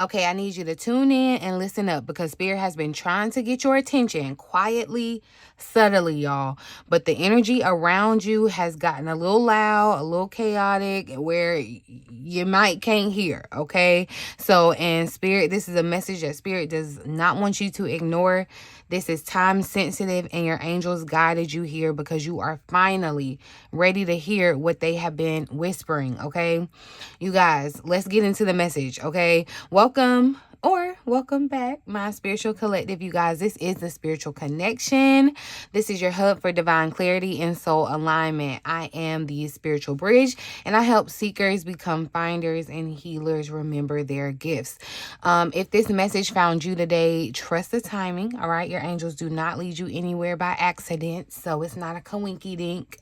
Okay, I need you to tune in and listen up because Spirit has been trying to get your attention quietly, subtly, y'all. But the energy around you has gotten a little loud, a little chaotic, where you might can't hear, okay? So, and Spirit, this is a message that Spirit does not want you to ignore. This is time sensitive, and your angels guided you here because you are finally ready to hear what they have been whispering, okay? You guys, let's get into the message, okay? Welcome or welcome back, my spiritual collective. You guys, this is the Spiritual Connection. This is your hub for divine clarity and soul alignment. I am the spiritual bridge, and I help seekers become finders and healers remember their gifts. If this message found you today, trust the timing. All right, your angels do not lead you anywhere by accident, so it's not a coinky dink.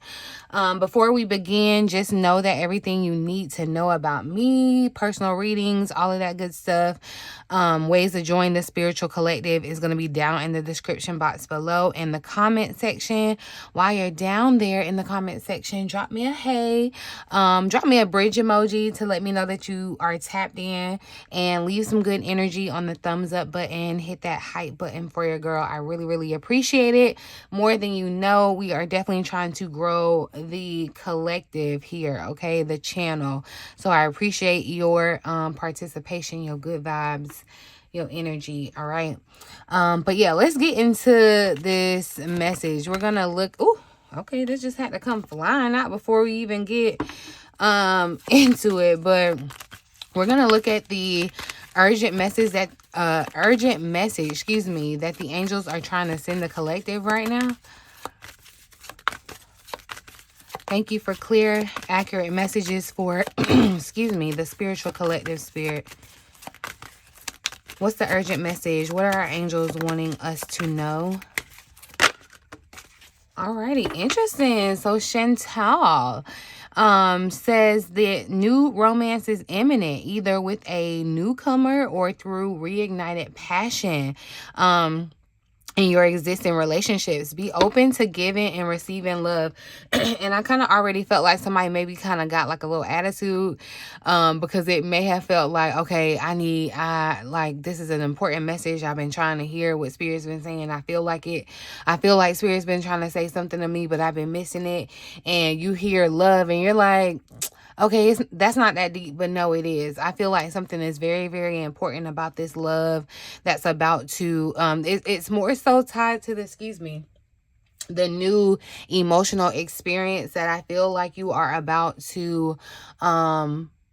Before we begin, just know that everything you need to know about me, personal readings, all of that good stuff, ways to join the Spiritual Collective is going to be down in the description box below in the comment section. While you're down there in the comment section, drop me a hey, drop me a bridge emoji to let me know that you are tapped in, and leave some good energy on the thumbs up button. Hit that hype button for your girl. I really, really appreciate it. More than you know, we are definitely trying to grow the collective here, okay, the channel. So I appreciate your participation, your good vibes, your energy. All right. But yeah, let's get into this message. We're gonna look. Oh, okay, this just had to come flying out before we even get into it. But we're gonna look at the urgent message that that the angels are trying to send the collective right now. Thank you for clear, accurate messages for, excuse me, the Spiritual Collective, Spirit. What's the urgent message? What are our angels wanting us to know? Alrighty, interesting. So Chantal says that new romance is imminent, either with a newcomer or through reignited passion. In your existing relationships, be open to giving and receiving love. And I kind of already felt like somebody maybe kind of got like a little attitude, because it may have felt like, okay, like this is an important message. I've been trying to hear what Spirit's been saying. I feel like Spirit's been trying to say something to me, but I've been missing it. And you hear love and you're like, okay, that's not that deep, but no, it is. I feel like something is very, very important about this love that's about to, it's more so tied to the new emotional experience that I feel like you are about to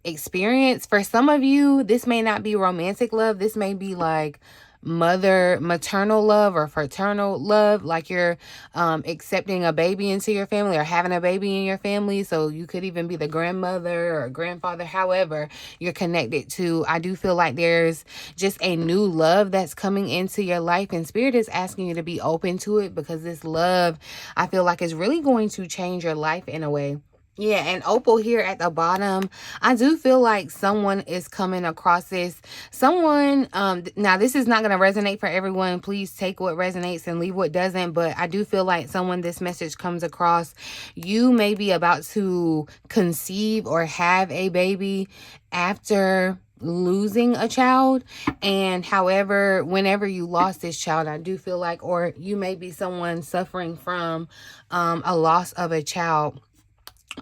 experience. For some of you, this may not be romantic love. This may be like maternal love or fraternal love, like you're accepting a baby into your family or having a baby in your family. So you could even be the grandmother or grandfather, however you're connected to. I do feel like there's just a new love that's coming into your life, and Spirit is asking you to be open to it, because this love, I feel like, is really going to change your life in a way. Yeah, and Opal here at the bottom, I do feel like someone is coming across this. Someone, now this is not going to resonate for everyone. Please take what resonates and leave what doesn't. But I do feel like someone this message comes across. You may be about to conceive or have a baby after losing a child. And however, whenever you lost this child, I do feel like, or you may be someone suffering from a loss of a child.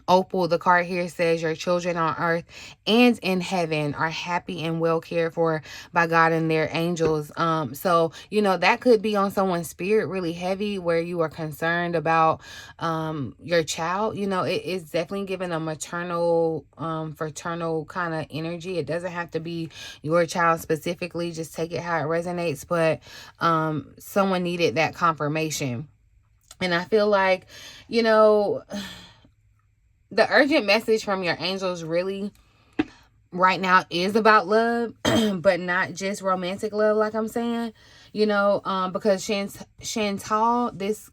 Opal, the card here says your children on earth and in heaven are happy and well cared for by God and their angels. So, you know, that could be on someone's spirit really heavy, where you are concerned about your child. You know, it's definitely given a maternal, fraternal kind of energy. It doesn't have to be your child specifically. Just take it how it resonates. But someone needed that confirmation. And I feel like, you know, the urgent message from your angels really right now is about love, but not just romantic love, like I'm saying, you know, because Chantal is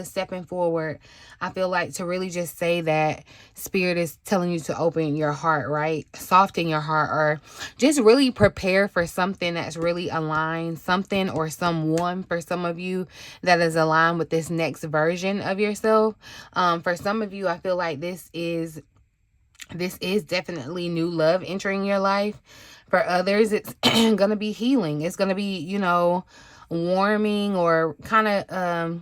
stepping forward, I feel like, to really just say that Spirit is telling you to open your heart, right? Soften your heart, or just really prepare for something that's really aligned, something or someone for some of you that is aligned with this next version of yourself. For some of you, I feel like this is definitely new love entering your life. For others, it's going to be healing. It's going to be, you know, warming or kind of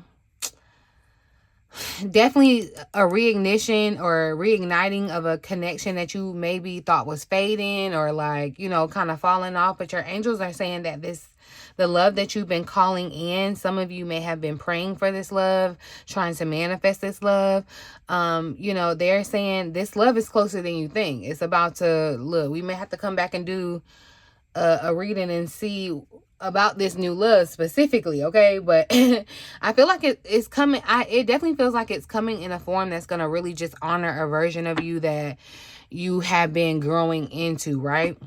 definitely a reignition or reigniting of a connection that you maybe thought was fading or like, you know, kind of falling off. But your angels are saying that the love that you've been calling in, some of you may have been praying for this love, trying to manifest this love. You know, they're saying this love is closer than you think. It's about to look. We may have to come back and do a reading and see about this new love specifically, okay? But I feel like it's coming. It definitely feels like it's coming in a form that's gonna really just honor a version of you that you have been growing into, right?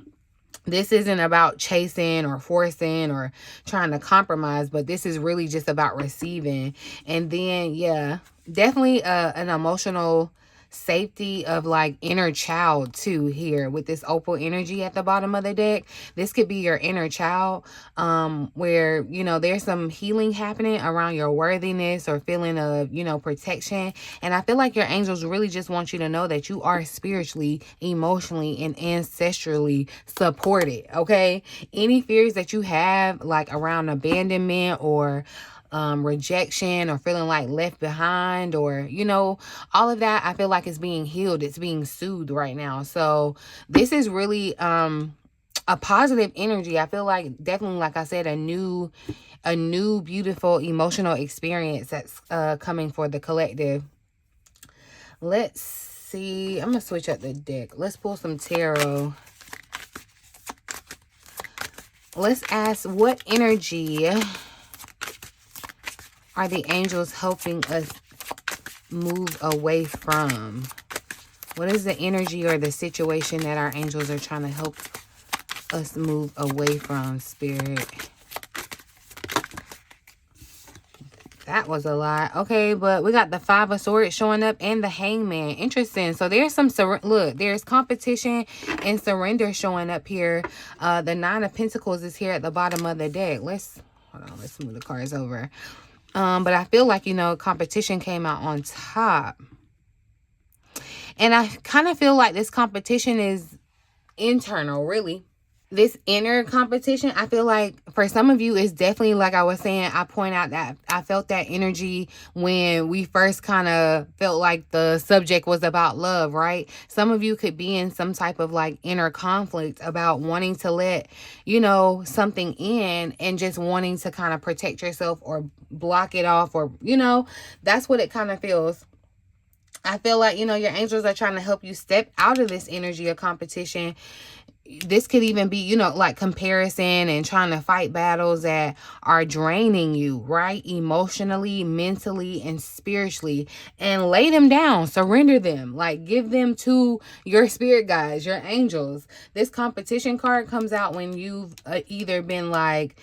This isn't about chasing or forcing or trying to compromise, but this is really just about receiving. And then, yeah, definitely an emotional safety of like inner child too here with this opal energy at the bottom of the deck. This could be your inner child, where, you know, there's some healing happening around your worthiness or feeling of, you know, protection. And I feel like your angels really just want you to know that you are spiritually, emotionally, and ancestrally supported, okay? Any fears that you have like around abandonment or rejection or feeling like left behind or, you know, all of that, I feel like it's being healed. It's being soothed right now. So this is really a positive energy. I feel like definitely, like I said, a new beautiful emotional experience that's coming for the collective. Let's see. I'm gonna switch up the deck. Let's pull some tarot. Let's ask, what energy are the angels helping us move away from? What is the energy or the situation that our angels are trying to help us move away from, Spirit? That was a lot. Okay, but we got the Five of Swords showing up and the Hangman. Interesting. So there's some, look, there's competition and surrender showing up here. The Nine of Pentacles is here at the bottom of the deck. Let's move the cards over. But I feel like, you know, competition came out on top. And I kind of feel like this competition is internal, really. This inner competition, I feel like for some of you, is definitely, like I was saying, I point out that I felt that energy when we first kind of felt like the subject was about love, right? Some of you could be in some type of like inner conflict about wanting to let, you know, something in and just wanting to kind of protect yourself or block it off, or, you know, that's what it kind of feels. I feel like, you know, your angels are trying to help you step out of this energy of competition. This could even be, you know, like comparison and trying to fight battles that are draining you, right? Emotionally, mentally, and spiritually. And lay them down, surrender them, like give them to your spirit guides, your angels. This competition card comes out when you've either been like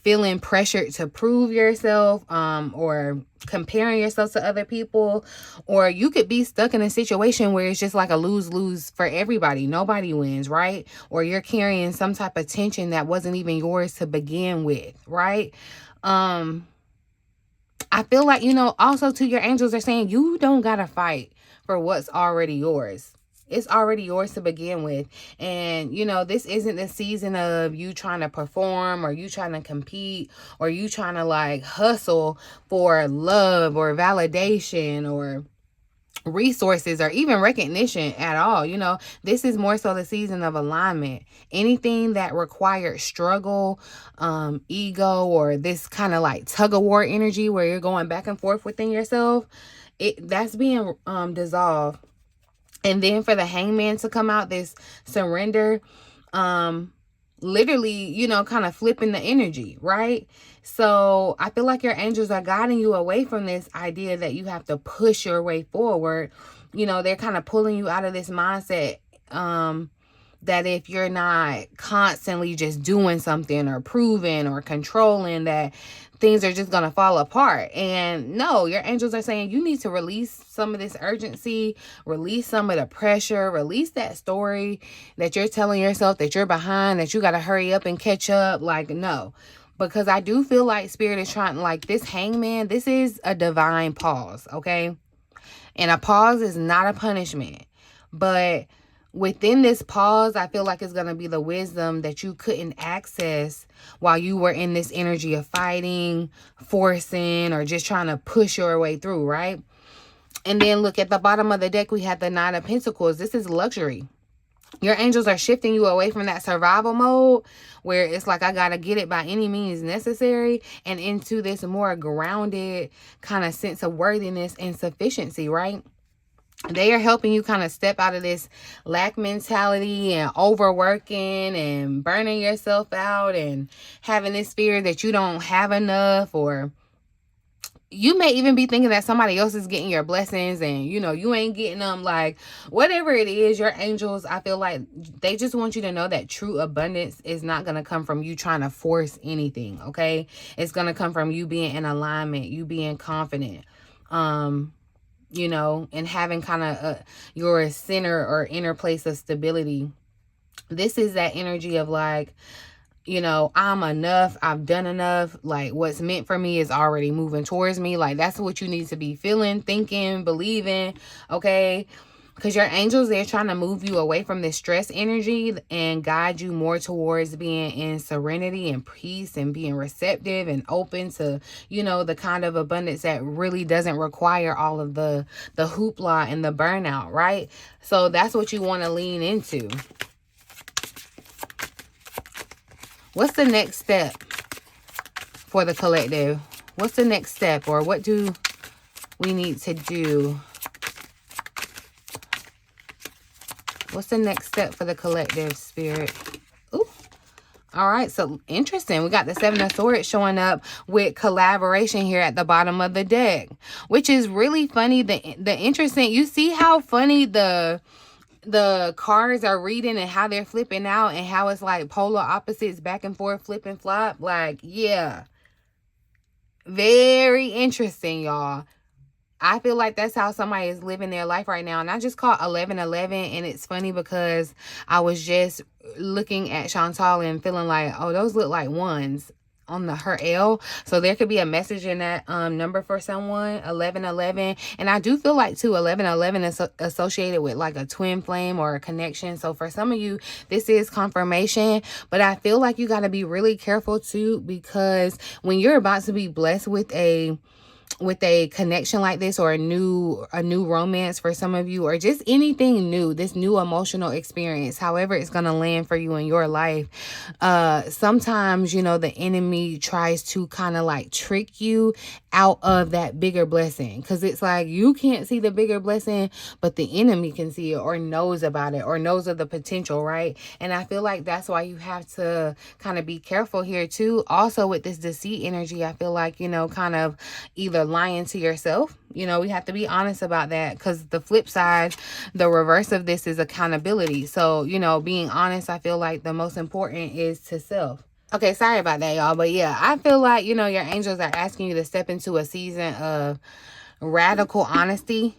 feeling pressured to prove yourself, or comparing yourself to other people, or you could be stuck in a situation where it's just like a lose-lose for everybody. Nobody wins, right? Or you're carrying some type of tension that wasn't even yours to begin with, right? I feel like, you know, also too, your angels are saying you don't gotta fight for what's already yours. It's already yours to begin with. And, you know, this isn't the season of you trying to perform or you trying to compete or you trying to like hustle for love or validation or resources or even recognition at all. You know, this is more so the season of alignment. Anything that required struggle, ego, or this kind of like tug of war energy where you're going back and forth within yourself, that's being dissolved. And then for the Hangman to come out, this surrender, literally, you know, kind of flipping the energy, right? So I feel like your angels are guiding you away from this idea that you have to push your way forward. You know, they're kind of pulling you out of this mindset, that if you're not constantly just doing something or proving or controlling, that things are just going to fall apart. And no, your angels are saying you need to release some of this urgency, release some of the pressure, release that story that you're telling yourself that you're behind, that you got to hurry up and catch up. Like, no, because I do feel like Spirit is trying, like this Hangman, this is a divine pause, okay? And a pause is not a punishment, but within this pause, I feel like it's going to be the wisdom that you couldn't access while you were in this energy of fighting, forcing, or just trying to push your way through, right? And then look at the bottom of the deck, we had the Nine of Pentacles. This is luxury. Your angels are shifting you away from that survival mode where it's like, I got to get it by any means necessary, and into this more grounded kind of sense of worthiness and sufficiency, right? They are helping you kind of step out of this lack mentality and overworking and burning yourself out and having this fear that you don't have enough, or you may even be thinking that somebody else is getting your blessings and, you know, you ain't getting them. Like, whatever it is, your angels, I feel like they just want you to know that true abundance is not going to come from you trying to force anything, okay? It's going to come from you being in alignment, you being confident, you know, and having kind of your center or inner place of stability. This is that energy of like, you know, I'm enough, I've done enough, like what's meant for me is already moving towards me. Like, that's what you need to be feeling, thinking, believing, okay? Because your angels, they're trying to move you away from this stress energy and guide you more towards being in serenity and peace and being receptive and open to, you know, the kind of abundance that really doesn't require all of the hoopla and the burnout, right? So that's what you want to lean into. What's the next step for the collective? What's the next step, or what do we need to do? What's the next step for the collective, Spirit? Ooh. All right, so interesting. We got the Seven of Swords showing up with collaboration here at the bottom of the deck, which is really funny. The interesting, you see how funny the cards are reading and how they're flipping out and how it's like polar opposites back and forth, flip and flop. Like, yeah, very interesting, y'all. I feel like that's how somebody is living their life right now. And I just caught 1111, and it's funny because I was just looking at Chantal and feeling like, oh, those look like ones on her L. So there could be a message in that number for someone, 1111. And I do feel like too, 1111 is associated with like a twin flame or a connection. So for some of you, this is confirmation, but I feel like you got to be really careful too, because when you're about to be blessed with a connection like this, or a new romance for some of you, or just anything new, this new emotional experience, however it's going to land for you in your life, sometimes, you know, the enemy tries to kind of like trick you out of that bigger blessing, because it's like you can't see the bigger blessing, but the enemy can see it, or knows about it, or knows of the potential, right? And I feel like that's why you have to kind of be careful here too. Also with this deceit energy, I feel like, you know, kind of either lying to yourself. You know, we have to be honest about that, because the flip side, the reverse of this is accountability. So, you know, being honest, I feel like the most important is to self. Okay, sorry about that, y'all. But yeah, I feel like, you know, your angels are asking you to step into a season of radical honesty.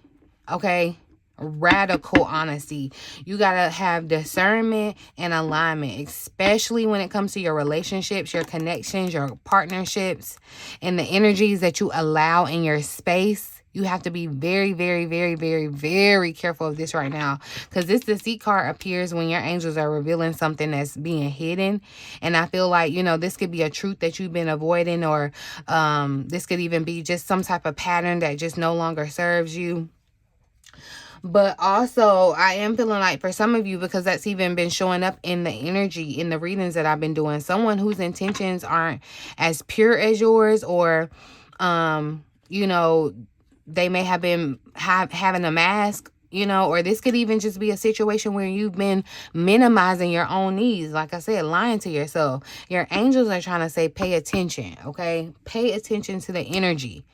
Okay, radical honesty. You gotta have discernment and alignment, especially when it comes to your relationships, your connections, your partnerships, and the energies that you allow in your space. You have to be very, very, very, very, very careful of this right now, because this deceit card appears when your angels are revealing something that's being hidden. And I feel like, you know, this could be a truth that you've been avoiding, or this could even be just some type of pattern that just no longer serves you. But also, I am feeling like for some of you, because that's even been showing up in the energy, in the readings that I've been doing, someone whose intentions aren't as pure as yours, or, you know, they may have been having a mask, you know, or this could even just be a situation where you've been minimizing your own needs. Like I said, lying to yourself. Your angels are trying to say, pay attention, okay? Pay attention to the energy.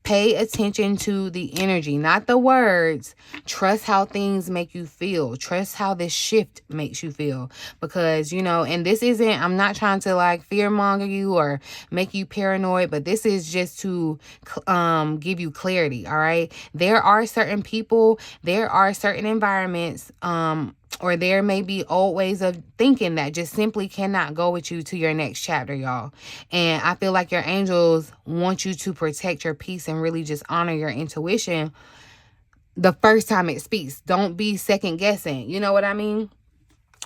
Pay attention to the energy, not the words. Trust how things make you feel. Trust how this shift makes you feel. Because, you know, and this isn't, I'm not trying to like fear monger you or make you paranoid, but this is just to give you clarity, all right? There are certain people, there are certain environments, or there may be old ways of thinking that just simply cannot go with you to your next chapter, y'all. And I feel like your angels want you to protect your peace and really just honor your intuition. the first time it speaks. Don't be second guessing. You know what I mean?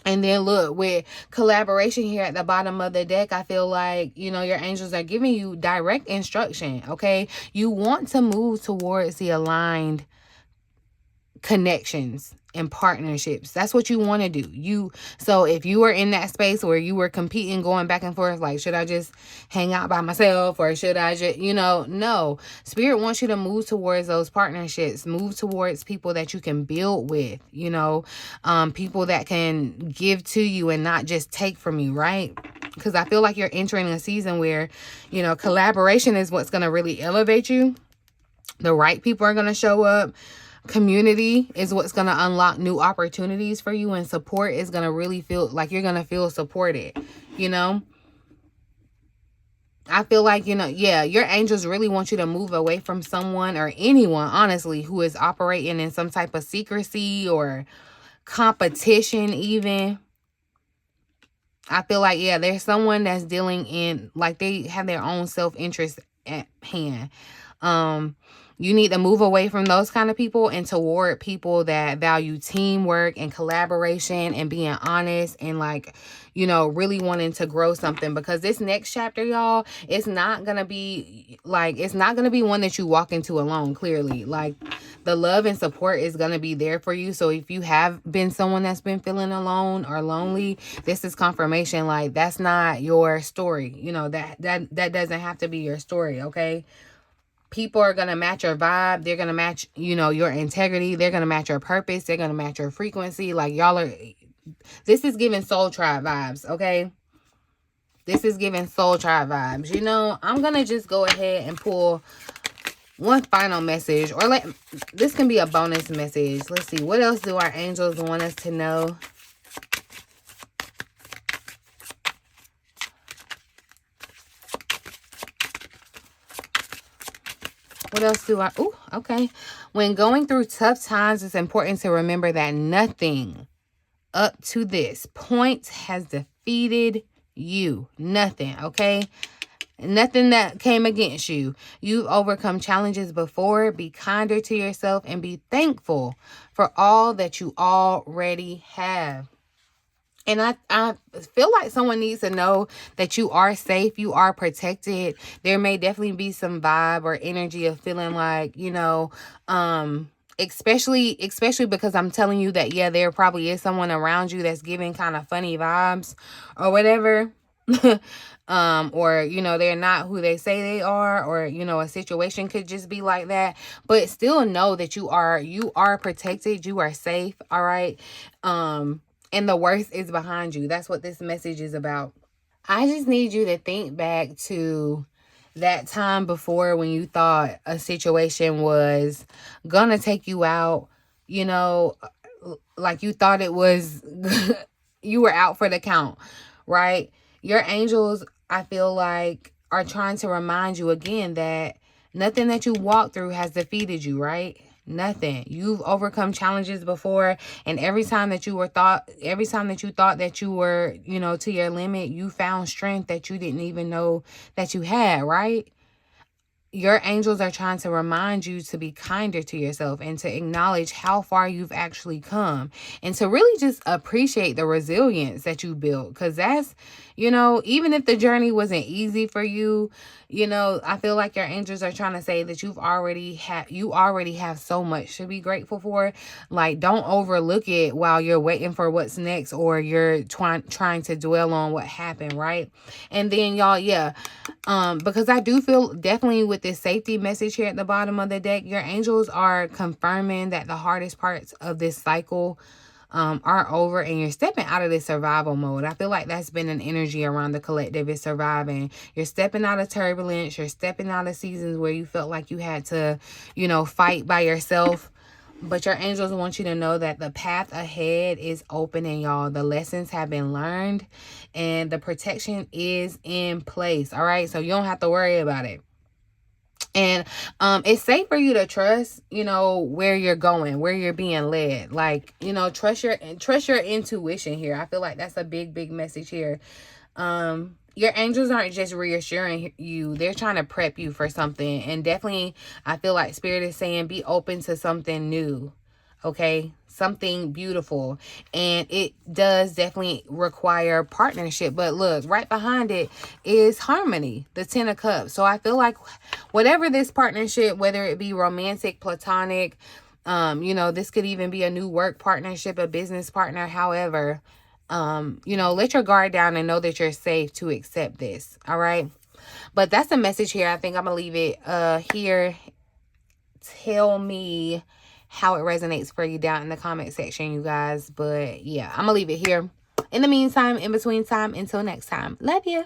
And then look, with collaboration here at the bottom of the deck, I feel like, you know, your angels are giving you direct instruction, okay? You want to move towards the aligned connections and partnerships. That's what you want to do. So if you were in that space where you were competing, going back and forth, like, should I just hang out by myself, or should I just, no. Spirit wants you to move towards those partnerships, move towards people that you can build with, people that can give to you and not just take from you, right? Because I feel like you're entering a season where, collaboration is what's going to really elevate you. The right people are going to show up. Community is what's going to unlock new opportunities for you, and support is going to really feel like you're going to feel supported. I feel like, your angels really want you to move away from someone or anyone, honestly, who is operating in some type of secrecy or competition even. I feel like, there's someone that's dealing in, like, they have their own self-interest at hand. You need to move away from those kind of people and toward people that value teamwork and collaboration and being honest and, like, really wanting to grow something. Because this next chapter, y'all, it's not going to be one that you walk into alone, clearly. Like, the love and support is going to be there for you. So if you have been someone that's been feeling alone or lonely, this is confirmation. Like, that's not your story. That doesn't have to be your story, okay? People are going to match your vibe. They're going to match, your integrity. They're going to match your purpose. They're going to match your frequency. Like, this is giving soul tribe vibes, okay? This is giving soul tribe vibes. I'm going to just go ahead and pull one final message, or this can be a bonus message. Let's see. What else do our angels want us to know? What else do I... Oh, okay. When going through tough times, it's important to remember that nothing up to this point has defeated you. Nothing, okay? Nothing that came against you. You've overcome challenges before. Be kinder to yourself and be thankful for all that you already have. And I feel like someone needs to know that you are safe, you are protected. There may definitely be some vibe or energy of feeling like, especially because I'm telling you that, there probably is someone around you that's giving kind of funny vibes or whatever. Or, they're not who they say they are, or, a situation could just be like that. But still know that you are protected, you are safe, all right? And the worst is behind you. That's what this message is about. I just need you to think back to that time before when you thought a situation was gonna take you out, like you thought it was, you were out for the count, right? Your angels, I feel like, are trying to remind you again that nothing that you walked through has defeated you, right? Nothing. You've overcome challenges before, and every time that you thought that you were, to your limit, you found strength that you didn't even know that you had, right? Your angels are trying to remind you to be kinder to yourself and to acknowledge how far you've actually come, and to really just appreciate the resilience that you built. Because that's, even if the journey wasn't easy for you, I feel like your angels are trying to say that you already have so much to be grateful for. Like, don't overlook it while you're waiting for what's next, or you're trying to dwell on what happened, right? And then, y'all, because I do feel definitely with this safety message here at the bottom of the deck, your angels are confirming that the hardest parts of this cycle are over, and you're stepping out of this survival mode. I feel like that's been an energy around the collective, is surviving. You're stepping out of turbulence. You're stepping out of seasons where you felt like you had to, fight by yourself. But your angels want you to know that the path ahead is opening, y'all. The lessons have been learned and the protection is in place. All right. So you don't have to worry about it. And it's safe for you to trust, where you're going, where you're being led. Like, trust your intuition here. I feel like that's a big message here. your angels aren't just reassuring you, they're trying to prep you for something. And definitely, I feel like Spirit is saying be open to something new, okay? Something beautiful. And it does definitely require partnership. But look, right behind it is harmony, the 10 of Cups. So I feel like whatever this partnership, whether it be romantic, platonic, you know, this could even be a new work partnership, a business partner, however, you know, let your guard down and know that you're safe to accept this. All right. But that's the message here. I think I'm gonna leave it here. Tell me how it resonates for you down in the comment section, you guys. But yeah, I'm gonna leave it here. In the meantime, in between time, until next time, love you.